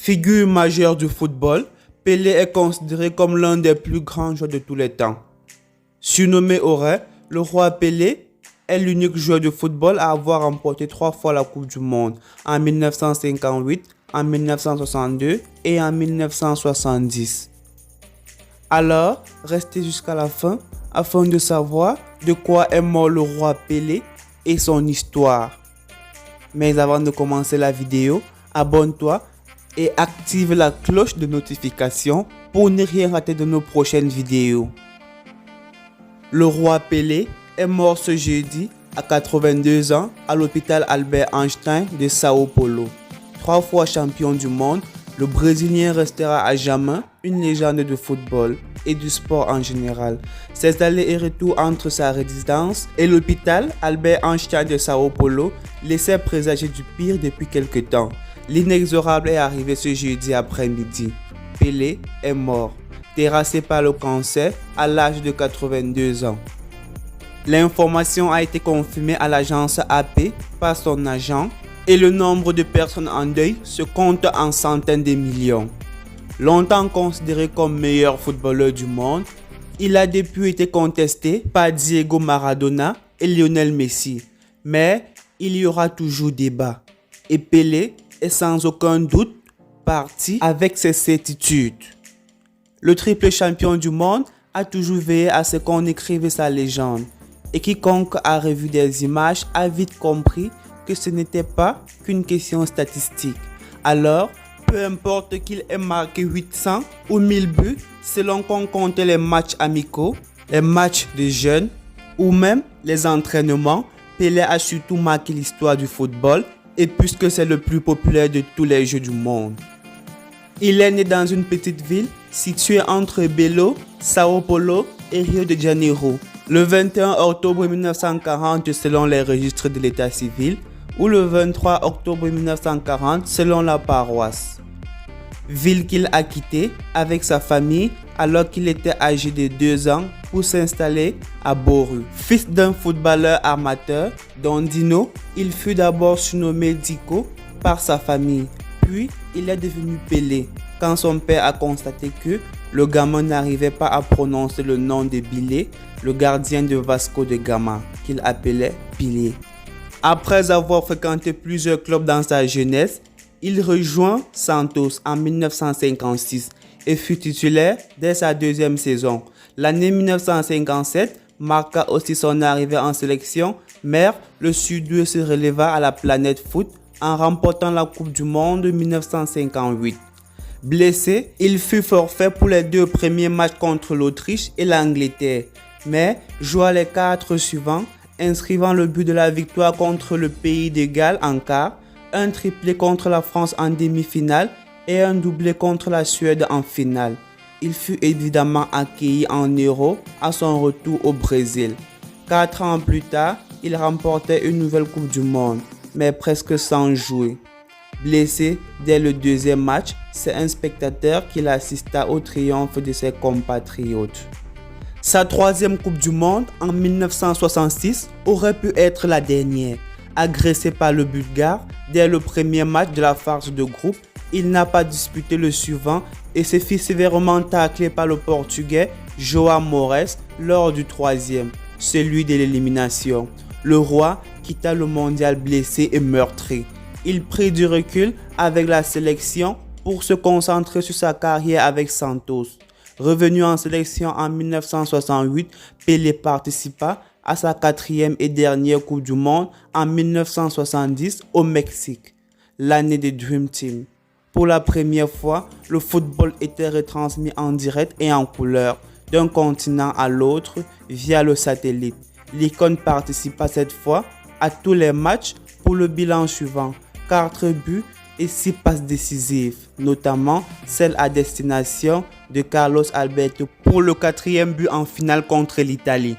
Figure majeure du football, Pelé est considéré comme l'un des plus grands joueurs de tous les temps. Surnommé Auré, le roi Pelé est l'unique joueur de football à avoir remporté 3 fois la Coupe du Monde, en 1958, en 1962 et en 1970. Alors, restez jusqu'à la fin afin de savoir de quoi est mort le roi Pelé et son histoire. Mais avant de commencer la vidéo, abonne-toi et active la cloche de notification pour ne rien rater de nos prochaines vidéos. Le roi Pelé est mort ce jeudi à 82 ans à l'hôpital Albert Einstein de Sao Paulo. 3 fois champion du monde, le Brésilien restera à jamais une légende du football et du sport en général. Ses allers et retours entre sa résidence et l'hôpital Albert Einstein de Sao Paulo laissaient présager du pire depuis quelque temps. L'inexorable est arrivé ce jeudi après-midi. Pelé est mort, terrassé par le cancer à l'âge de 82 ans. L'information a été confirmée à l'agence AP par son agent et le nombre de personnes en deuil se compte en centaines de millions. Longtemps considéré comme meilleur footballeur du monde, il a depuis été contesté par Diego Maradona et Lionel Messi. Mais il y aura toujours débat. Et Pelé est sans aucun doute parti avec ses certitudes. Le triple champion du monde a toujours veillé à ce qu'on écrive sa légende. Et quiconque a revu des images a vite compris que ce n'était pas qu'une question statistique. Alors, peu importe qu'il ait marqué 800 ou 1000 buts, selon qu'on compte les matchs amicaux, les matchs de jeunes ou même les entraînements, Pelé a surtout marqué l'histoire du football et puisque c'est le plus populaire de tous les jeux du monde. Il est né dans une petite ville située entre Belo, Sao Paulo et Rio de Janeiro, le 21 octobre 1940 selon les registres de l'état civil ou le 23 octobre 1940 selon la paroisse. Ville qu'il a quittée avec sa famille alors qu'il était âgé de 2 ans pour s'installer à Bauru. Fils d'un footballeur amateur, dont Dino, il fut d'abord surnommé Dico par sa famille. Puis, il est devenu Pelé quand son père a constaté que le gamin n'arrivait pas à prononcer le nom de Bilé, le gardien de Vasco de Gama, qu'il appelait Pelé. Après avoir fréquenté plusieurs clubs dans sa jeunesse, il rejoint Santos en 1956 et fut titulaire dès sa 2e saison. L'année 1957 marqua aussi son arrivée en sélection, mais le Sud se releva à la planète foot en remportant la Coupe du Monde 1958. Blessé, il fut forfait pour les 2 premiers matchs contre l'Autriche et l'Angleterre, mais joua les 4 suivants, inscrivant le but de la victoire contre le pays de Galles en quart, un triplé contre la France en demi-finale et un doublé contre la Suède en finale. Il fut évidemment accueilli en héros à son retour au Brésil. 4 ans plus tard, il remportait une nouvelle Coupe du Monde, mais presque sans jouer. Blessé dès le 2e match, c'est un spectateur qui assista au triomphe de ses compatriotes. Sa 3e Coupe du Monde en 1966 aurait pu être la dernière. Agressé par le Bulgare dès le premier match de la phase de groupe, il n'a pas disputé le suivant et se fit sévèrement tacler par le Portugais João Morais lors du 3e, celui de l'élimination. Le roi quitta le mondial blessé et meurtri. Il prit du recul avec la sélection pour se concentrer sur sa carrière avec Santos. Revenu en sélection en 1968, Pelé participa à sa 4e et dernière Coupe du Monde en 1970 au Mexique, l'année des Dream Team. Pour la première fois, le football était retransmis en direct et en couleur d'un continent à l'autre via le satellite. L'icône participa cette fois à tous les matchs pour le bilan suivant: 4 buts et 6 passes décisives, notamment celle à destination de Carlos Alberto pour le 4e but en finale contre l'Italie.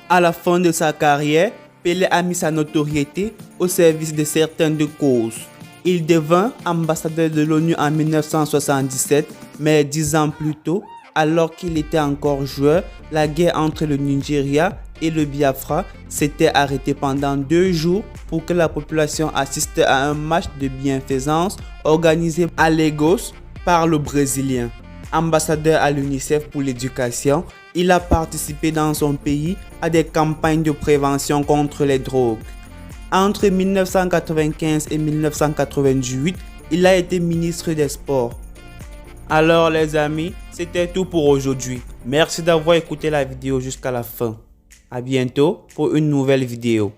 À la fin de sa carrière, Pelé a mis sa notoriété au service de certaines causes. Il devint ambassadeur de l'ONU en 1977, mais 10 ans plus tôt, alors qu'il était encore joueur, la guerre entre le Nigeria et le Biafra s'étaient arrêtés pendant 2 jours pour que la population assiste à un match de bienfaisance organisé à Lagos par le Brésilien. Ambassadeur à l'UNICEF pour l'éducation, il a participé dans son pays à des campagnes de prévention contre les drogues. Entre 1995 et 1998, il a été ministre des Sports. Alors les amis, c'était tout pour aujourd'hui. Merci d'avoir écouté la vidéo jusqu'à la fin. À bientôt pour une nouvelle vidéo.